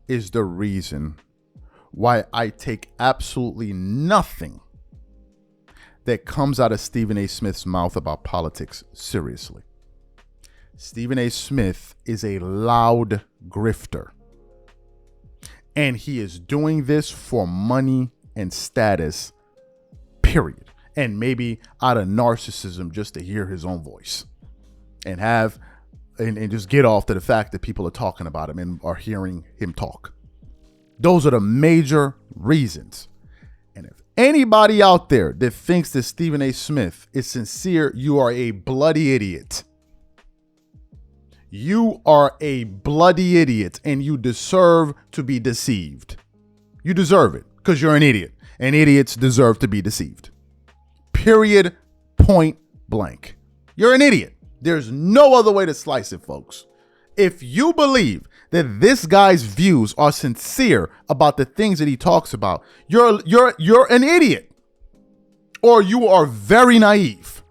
is the reason why I take absolutely nothing that comes out of Stephen A. Smith's mouth about politics seriously. Stephen A. Smith is a loud grifter. And he is doing this for money and status, period. And maybe out of narcissism just to hear his own voice. And just get off to the fact that people are talking about him and are hearing him talk. Those are the major reasons. And if anybody out there that thinks that Stephen A. Smith is sincere, you are a bloody idiot. You are a bloody idiot and you deserve to be deceived. You deserve it because you're an idiot and idiots deserve to be deceived. Period. Point blank. You're an idiot. There's no other way to slice it, folks. If you believe that this guy's views are sincere about the things that he talks about, you're an idiot or you are very naive.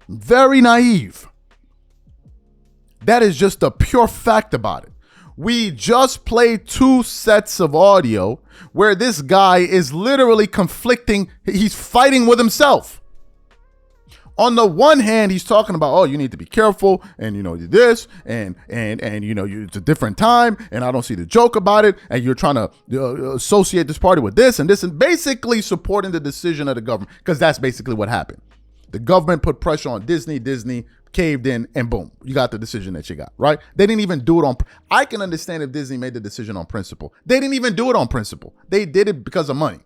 Very naive. That is just a pure fact about it. We just played 2 sets of audio where this guy is literally conflicting. He's fighting with himself. On the one hand, he's talking about, oh, you need to be careful and, this and it's a different time and I don't see the joke about it. And you're trying to associate this party with this and basically supporting the decision of the government because that's basically what happened. The government put pressure on Disney caved in, and boom, you got the decision that you got, right? They didn't even do it on, I can understand if Disney made the decision on principle. They didn't even do it on principle. They did it because of money,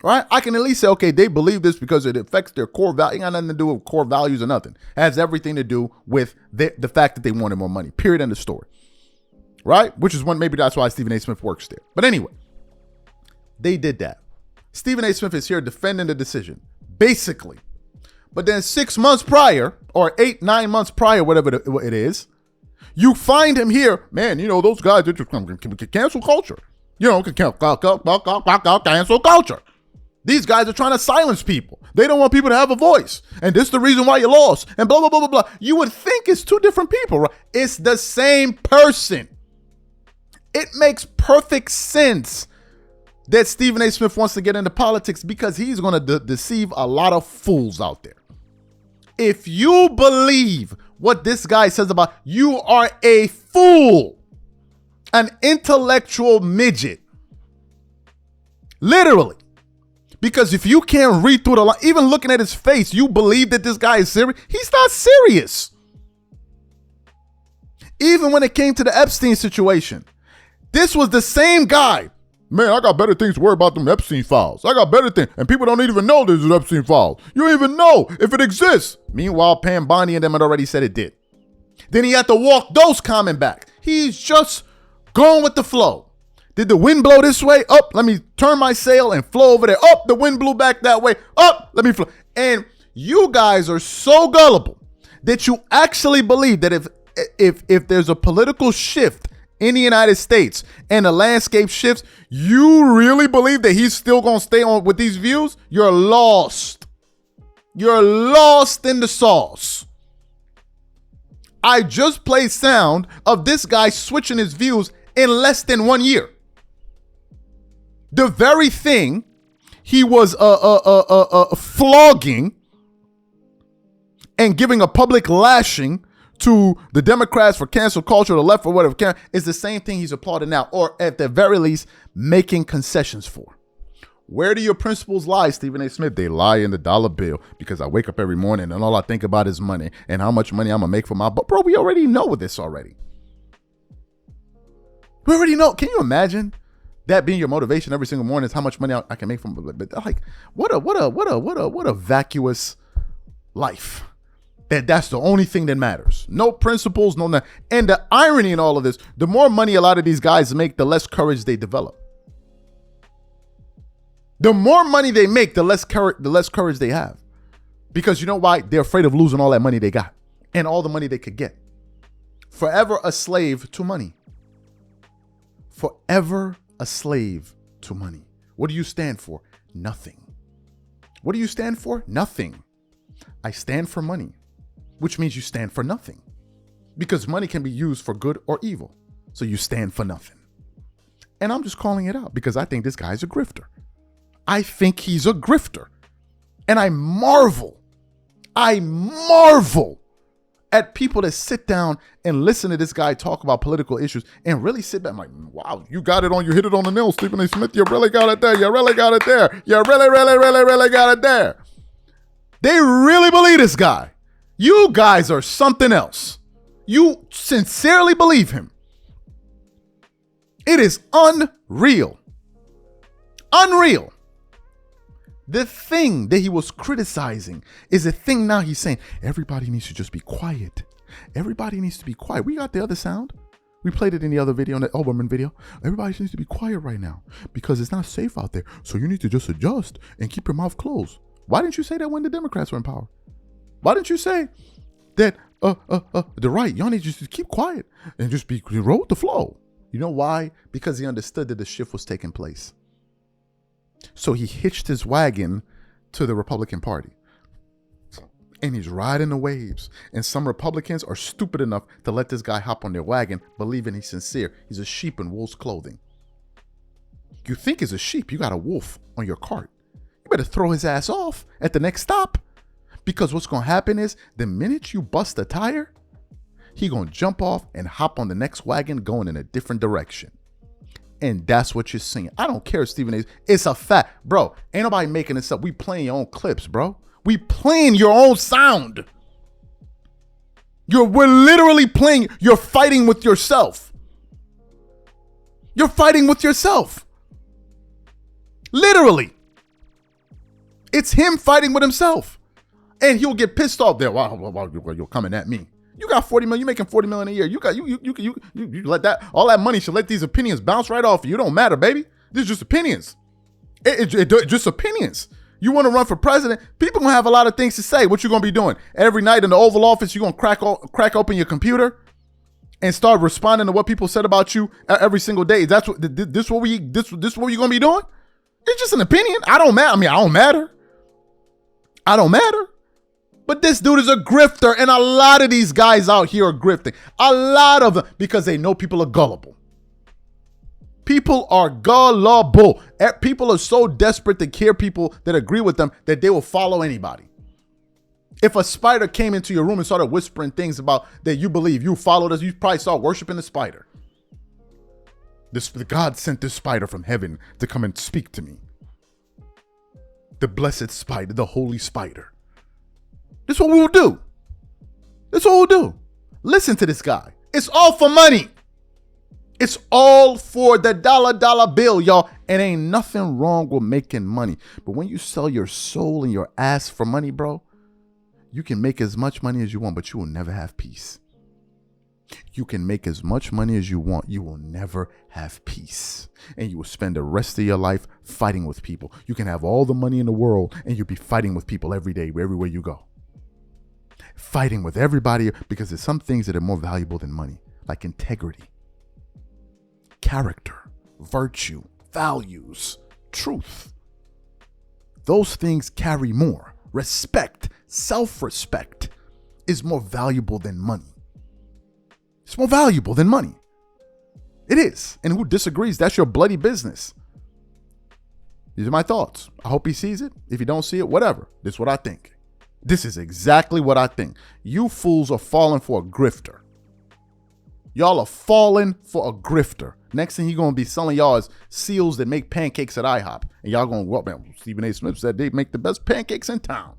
right? I can at least say, okay, they believe this because it affects their core value. It got nothing to do with core values or nothing. It has everything to do with the fact that they wanted more money, period, end of story, right? Which is maybe that's why Stephen A. Smith works there. But anyway, they did that. Stephen A. Smith is here defending the decision, basically. But then 6 months prior, or 8-9 months prior, whatever it is, you find him here, man, those guys are just cancel culture. Cancel culture. These guys are trying to silence people. They don't want people to have a voice. And this is the reason why you lost. And blah, blah, blah, blah, blah. You would think it's 2 different people, right? It's the same person. It makes perfect sense that Stephen A. Smith wants to get into politics because he's going to deceive a lot of fools out there. If you believe what this guy says about you, are a fool, an intellectual midget. Literally. Because if you can't read through the line, even looking at his face, you believe that this guy is serious. He's not serious. Even when it came to the Epstein situation, this was the same guy. Man, I got better things to worry about than Epstein files. I got better things. And people don't even know there's an Epstein file. You don't even know if it exists. Meanwhile, Pam Bondi and them had already said it did. Then he had to walk those comment back. He's just going with the flow. Did the wind blow this way? Up, let me turn my sail and flow over there. Up, the wind blew back that way. Up, let me flow. And you guys are so gullible that you actually believe that if there's a political shift in the United States and the landscape shifts, you really believe that he's still going to stay on with these views? You're lost. You're lost in the sauce. I just played sound of this guy switching his views in less than 1 year. The very thing he was flogging and giving a public lashing to the Democrats for cancel culture, the left or whatever, is the same thing he's applauding now, or at the very least, making concessions for. Where do your principles lie, Stephen A. Smith? They lie in the dollar bill, because I wake up every morning and all I think about is money and how much money I'm going to make for my... But bro, we already know this already. We already know. Can you imagine that being your motivation every single morning is how much money I can make from... But like, what a vacuous life. That's the only thing that matters. No principles, no nothing. And the irony in all of this, the more money a lot of these guys make, the less courage they develop. The more money they make, the less courage they have. Because you know why? They're afraid of losing all that money they got and all the money they could get. Forever a slave to money. Forever a slave to money. What do you stand for? Nothing. What do you stand for? Nothing. I stand for money, which means you stand for nothing, because money can be used for good or evil. So you stand for nothing. And I'm just calling it out because I think this guy's a grifter. I think he's a grifter. And I marvel at people that sit down and listen to this guy talk about political issues and really sit back. I'm like, wow, you got it on, you hit it on the nail, Stephen A. Smith. You really got it there. You really got it there. You really got it there. They really believe this guy. You guys are something else. You sincerely believe him. It is unreal. Unreal. The thing that he was criticizing is a thing now he's saying, everybody needs to just be quiet. Everybody needs to be quiet. We got the other sound. We played it in the other video, in the Olbermann video. Everybody needs to be quiet right now because it's not safe out there. So you need to just adjust and keep your mouth closed. Why didn't you say that when the Democrats were in power? Why didn't you say that the right, y'all need to just keep quiet and just roll with the flow? You know why? Because he understood that the shift was taking place. So he hitched his wagon to the Republican Party. And he's riding the waves. And some Republicans are stupid enough to let this guy hop on their wagon, believing he's sincere. He's a sheep in wolf's clothing. You think he's a sheep, you got a wolf on your cart. You better throw his ass off at the next stop. Because what's going to happen is the minute you bust a tire, he going to jump off and hop on the next wagon going in a different direction. And that's what you're seeing. I don't care, Stephen A. It's a fact. Bro, ain't nobody making this up. We playing your own clips, bro. We playing your own sound. We're literally playing. You're fighting with yourself. You're fighting with yourself. Literally. It's him fighting with himself. And he'll get pissed off there. Wow, you're coming at me. You got 40 million, you're making 40 million a year. You let that, all that money should let these opinions bounce right off you. It don't matter, baby. These are just opinions. It just opinions. You want to run for president, people gonna have a lot of things to say. What you gonna be doing? Every night in the Oval Office, you gonna crack open your computer and start responding to what people said about you every single day. That's what this what you gonna be doing? It's just an opinion. I don't matter. I don't matter. But this dude is a grifter, and a lot of these guys out here are grifting. A lot of them, because they know people are gullible. People are gullible. People are so desperate to hear people that agree with them that they will follow anybody. If a spider came into your room and started whispering things about that you believe, you followed us, you probably start worshiping the spider. The God sent this spider from heaven to come and speak to me. The blessed spider, the holy spider. This is what we will do. This is what we'll do. Listen to this guy. It's all for money. It's all for the dollar bill, y'all. And ain't nothing wrong with making money. But when you sell your soul and your ass for money, bro, you can make as much money as you want, but you will never have peace. You can make as much money as you want. You will never have peace. And you will spend the rest of your life fighting with people. You can have all the money in the world and you'll be fighting with people every day, everywhere you go. Fighting with everybody because there's some things that are more valuable than money, like integrity, character, virtue, values, truth. Those things carry more. Respect, self-respect is more valuable than money. It's more valuable than money. It is. And who disagrees, that's your bloody business. These are my thoughts. I hope he sees it. If you don't see it, whatever. This is what I think. This is exactly what I think. You fools are falling for a grifter. Y'all are falling for a grifter. Next thing he's going to be selling y'all is seals that make pancakes at IHOP. And y'all going to go up, man. Stephen A. Smith said they make the best pancakes in town.